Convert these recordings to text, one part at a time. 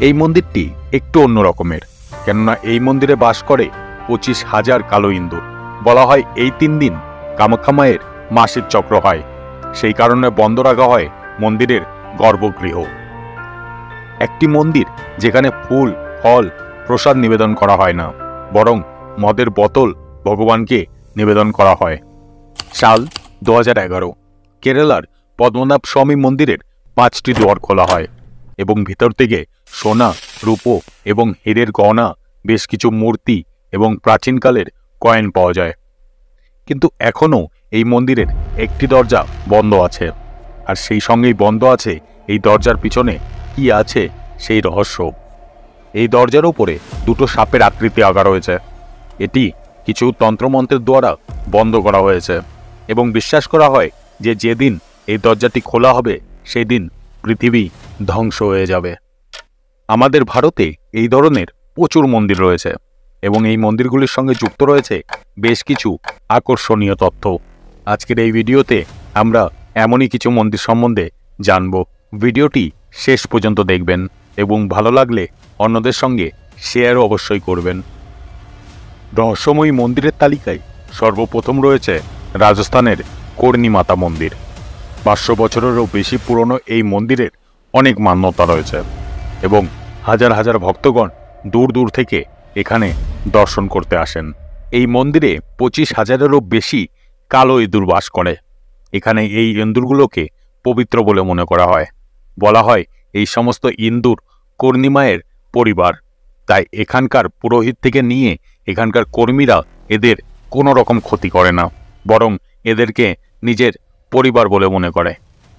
এই মন্দিরটি একটু অন্য রকমের, কেননা এই মন্দিরে বাস করে 25,000 কালো ইন্দুর। বলা হয় এই 3 দিন কামাখ্যা মায়ের মাসিক চক্র হয়, সেই কারণে বন্ধ রাখা হয় মন্দিরের গর্ভগৃহ। একটি মন্দির যেখানে ফুল, ফল, প্রসাদ নিবেদন করা হয় না, বরং মদের বোতল ভগবানকে নিবেদন করা হয়। সাল 2011, কেরালার পদ্মনাভ স্বামী মন্দিরের 5টি দুয়ার খোলা হয় এবং ভিতর থেকে সোনা, রূপো এবং হীরের গহনা, বেশ কিছু মূর্তি এবং প্রাচীনকালের কয়েন পাওয়া যায়। কিন্তু এখনও এই মন্দিরের একটি দরজা বন্ধ আছে, আর সেই সঙ্গেই বন্ধ আছে এই দরজার পিছনে কি আছে সেই রহস্য। এই দরজার উপরে 2টো সাপের আকৃতি আঁকা রয়েছে। এটি কিছু তন্ত্রমন্ত্রের দ্বারা বন্ধ করা হয়েছে এবং বিশ্বাস করা হয় যে যেদিন এই দরজাটি খোলা হবে সেই দিন পৃথিবী ধ্বংস হয়ে যাবে। আমাদের ভারতে এই ধরনের প্রচুর মন্দির রয়েছে এবং এই মন্দিরগুলির সঙ্গে যুক্ত রয়েছে বেশ কিছু আকর্ষণীয় তথ্য। আজকের এই ভিডিওতে আমরা এমনই কিছু মন্দির সম্বন্ধে জানব। ভিডিওটি শেষ পর্যন্ত দেখবেন এবং ভালো লাগলে অন্যদের সঙ্গে শেয়ারও অবশ্যই করবেন। রহস্যময়ী মন্দিরের তালিকায় সর্বপ্রথম রয়েছে রাজস্থানের কর্ণী মাতা মন্দির। 500 বছরেরও বেশি পুরনো এই মন্দিরের অনেক মান্যতা রয়েছে এবং হাজার হাজার ভক্তগণ দূর দূর থেকে এখানে দর্শন করতে আসেন। এই মন্দিরে 25,000-এরও বেশি কালো ইঁদুর বাস করে। এখানে এই ইঁদুরগুলোকে পবিত্র বলে মনে করা হয়। বলা হয় এই সমস্ত ইঁদুর কর্ণী মায়ের পরিবার, তাই এখানকার পুরোহিত থেকে নিয়ে এখানকার কর্মীরা এদের কোনো রকম ক্ষতি করে না, বরং এদেরকে নিজের পরিবার বলে মনে করে।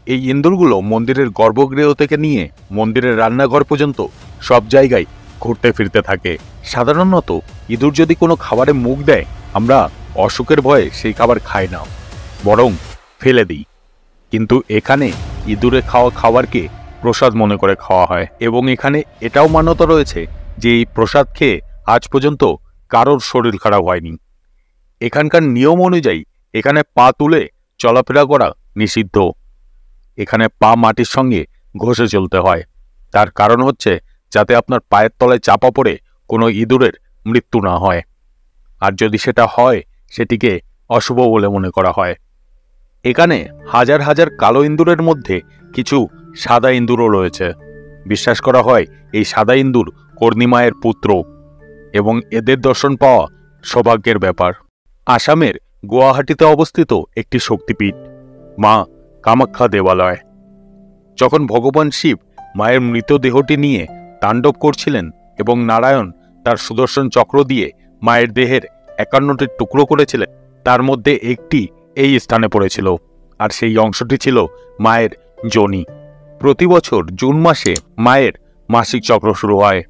এই ইঁদুরগুলো মন্দিরের গর্ভগৃহ থেকে নিয়ে মন্দিরের রান্নাঘর পর্যন্ত সব জায়গায় ঘুরতে ফিরতে থাকে। সাধারণত ইঁদুর যদি কোনো খাবারে মুখ দেয়, আমরা অসুখের ভয়ে সেই খাবার খাই না, বরং ফেলে দিই। কিন্তু এখানে ইঁদুরে খাওয়া খাবারকে প্রসাদ মনে করে খাওয়া হয় এবং এখানে এটাও মান্যতা রয়েছে যে এই প্রসাদ খেয়ে আজ পর্যন্ত কারোর শরীর খারাপ হয়নি। এখানকার নিয়ম অনুযায়ী এখানে পা তুলে চলাফেরা করা নিষিদ্ধ। এখানে পা মাটির সঙ্গে ঘষে চলতে হয়। তার কারণ হচ্ছে যাতে আপনার পায়ের তলায় চাপা পড়ে কোনো ইঁদুরের মৃত্যু না হয়, আর যদি সেটা হয় সেটিকে অশুভ বলে মনে করা হয়। এখানে হাজার হাজার কালো ইঁদুরের মধ্যে কিছু সাদা ইঁদুরও রয়েছে। বিশ্বাস করা হয় এই সাদা ইঁদুর কর্ণী মায়ের পুত্র এবং এদের দর্শন পাওয়া সৌভাগ্যের ব্যাপার। আসামের গুয়াহাটিতে অবস্থিত একটি শক্তিপীঠ মা কামাখ্যা দেবালয়। যখন ভগবান শিব মায়ের মৃতদেহটি নিয়ে তাণ্ডব করছিলেন এবং নারায়ণ তার সুদর্শন চক্র দিয়ে মায়ের দেহের 51টি টুকরো করেছিলেন, তার মধ্যে একটি এই স্থানে পড়েছিল, আর সেই অংশটি ছিল মায়ের যোনি। প্রতি বছর জুন মাসে মায়ের মাসিক চক্র শুরু হয়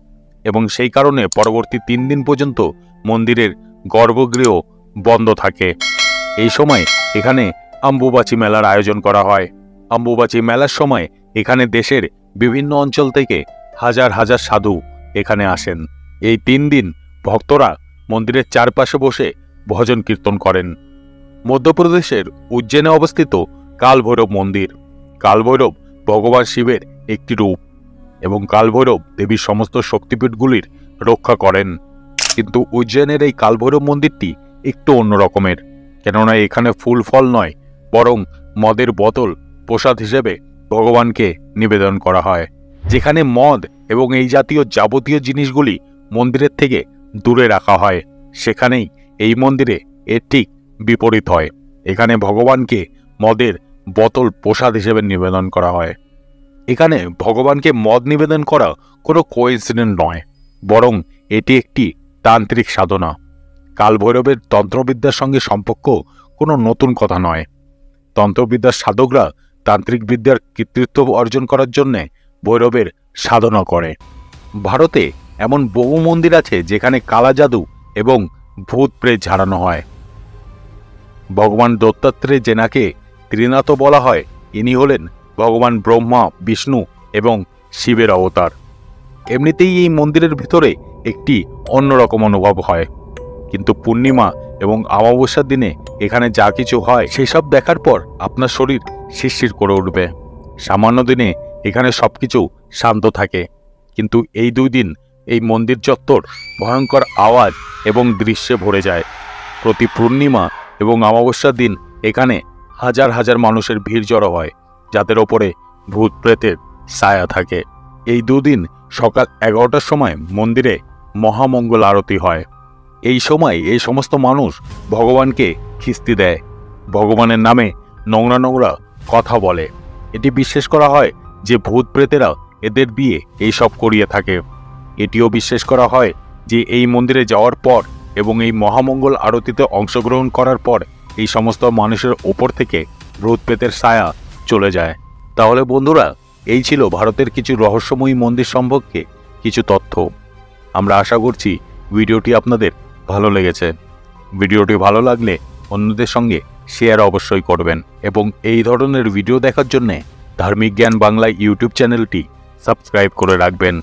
এবং সেই কারণে পরবর্তী 3 দিন পর্যন্ত মন্দিরের গর্ভগৃহ বন্ধ থাকে। এই সময় এখানে অম্বুবাচী মেলার আয়োজন করা হয়। অম্বুবাচী মেলার সময় এখানে দেশের বিভিন্ন অঞ্চল থেকে হাজার হাজার সাধু এখানে আসেন। এই 3 দিন ভক্তরা মন্দিরের চারপাশে বসে ভজন কীর্তন করেন। মধ্যপ্রদেশের উজ্জয়নে অবস্থিত কালভৈরব মন্দির। কালভৈরব ভগবান শিবের একটি রূপ এবং কালভৈরব দেবীর সমস্ত শক্তিপীঠগুলির রক্ষা করেন। কিন্তু উজ্জয়নের এই কালভৈরব মন্দিরটি একটু অন্য রকমের, কেননা এখানে ফুল ফল নয়, বরং মদের বোতল প্রসাদ হিসেবে ভগবানকে নিবেদন করা হয়। যেখানে মদ এবং এই জাতীয় যাবতীয় জিনিসগুলি মন্দিরের থেকে দূরে রাখা হয়, সেখানেই এই মন্দিরে এর ঠিক বিপরীত হয়। এখানে ভগবানকে মদের বোতল প্রসাদ হিসেবে নিবেদন করা হয়। এখানে ভগবানকে মদ নিবেদন করা কোনো কোইন্সিডেন্ট নয়, বরং এটি একটি তান্ত্রিক সাধনা। কালভৈরবের তন্ত্রবিদ্যার সঙ্গে সম্পর্ক কোনো নতুন কথা নয়। তন্ত্রবিদ্যার সাধকরা তান্ত্রিক বিদ্যার কৃতিত্ব অর্জন করার জন্যে ভৈরবের সাধনা করে। ভারতে এমন বহু মন্দির আছে যেখানে কালা জাদু এবং ভূত প্রেত ঝাড়ানো হয়। ভগবান দত্তাত্রেয়, যেনাকে ত্রিনাথ বলা হয়, ইনি হলেন ভগবান ব্রহ্মা, বিষ্ণু এবং শিবের অবতার। এমনিতেই এই মন্দিরের ভিতরে একটি অন্যরকম অনুভব হয়, কিন্তু পূর্ণিমা এবং অমাবস্যার দিনে এখানে যা কিছু হয় সেসব দেখার পর আপনার শরীর শিরশির করে উঠবে। সামান্য দিনে এখানে সবকিছু শান্ত থাকে, কিন্তু এই 2 দিন এই মন্দির চত্বর ভয়ঙ্কর আওয়াজ এবং দৃশ্যে ভরে যায়। প্রতি পূর্ণিমা এবং অমাবস্যার দিন এখানে হাজার হাজার মানুষের ভিড় জড়ো হয়, যাদের ওপরে ভূত প্রেতের ছায়া থাকে। এই 2 দিন সকাল 11টার সময় মন্দিরে মহামঙ্গল আরতি হয়। এই সময় এই সমস্ত মানুষ ভগবানকে খিস্তি দেয়, ভগবানের নামে নোংরা নোংরা কথা বলে। এটি বিশ্বাস করা হয় যে ভূত প্রেতেরা এদের দিয়ে এইসব করিয়ে থাকে। এটিও বিশ্বাস করা হয় যে এই মন্দিরে যাওয়ার পর এবং এই মহামঙ্গল আরতিতে অংশগ্রহণ করার পর এই সমস্ত মানুষের ওপর থেকে ভূত প্রেতের ছায়া চলে যায়। তাহলে বন্ধুরা, এই ছিল ভারতের কিছু রহস্যময়ী মন্দির সম্পর্কে কিছু তথ্য। আমরা আশা করছি ভিডিওটি আপনাদের ভালো লেগেছে। ভিডিওটি ভালো লাগলে অন্যদের সঙ্গে শেয়ার অবশ্যই করবেন এবং এই ধরনের ভিডিও দেখার জন্যে ধার্মিক জ্ঞান বাংলা ইউটিউব চ্যানেলটি সাবস্ক্রাইব করে রাখবেন।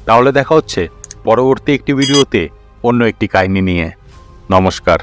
তাহলে দেখা হচ্ছে পরবর্তী একটি ভিডিওতে অন্য একটি কাহিনী নিয়ে। নমস্কার।